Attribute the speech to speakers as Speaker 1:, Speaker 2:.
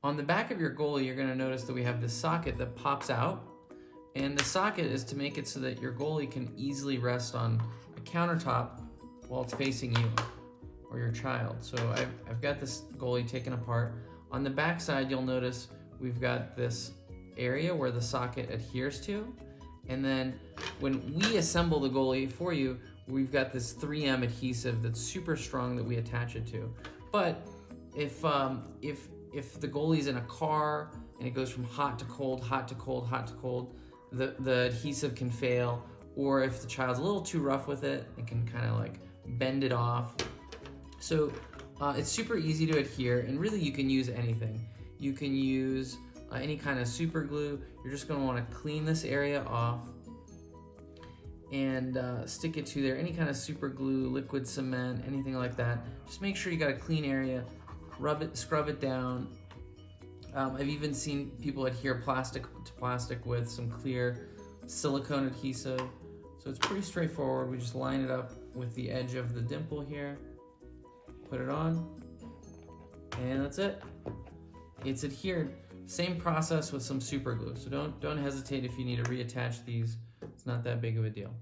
Speaker 1: On the back of your goalie, you're gonna notice that we have this socket that pops out, and the socket is to make it so that your goalie can easily rest on a countertop while it's facing you or your child. So I've got this goalie taken apart. On the back side, you'll notice we've got this area where the socket adheres to, and then when we assemble the goalie for you, we've got this 3M adhesive that's super strong that we attach it to. But if the goalie's in a car and it goes from hot to cold, hot to cold, hot to cold, the adhesive can fail. Or if the child's a little too rough with it, it can kind of like bend it off. So it's super easy to adhere, and really you can use anything. You can use any kind of super glue. You're just going to want to clean this area off and stick it to there. Any kind of super glue, liquid cement, anything like that. Just make sure you got a clean area. Rub it, scrub it down. I've even seen people adhere plastic to plastic with some clear silicone adhesive. So it's pretty straightforward. We just line it up with the edge of the dimple here, put it on, and that's it. It's adhered. Same process with some super glue. So don't hesitate if you need to reattach these. It's not that big of a deal.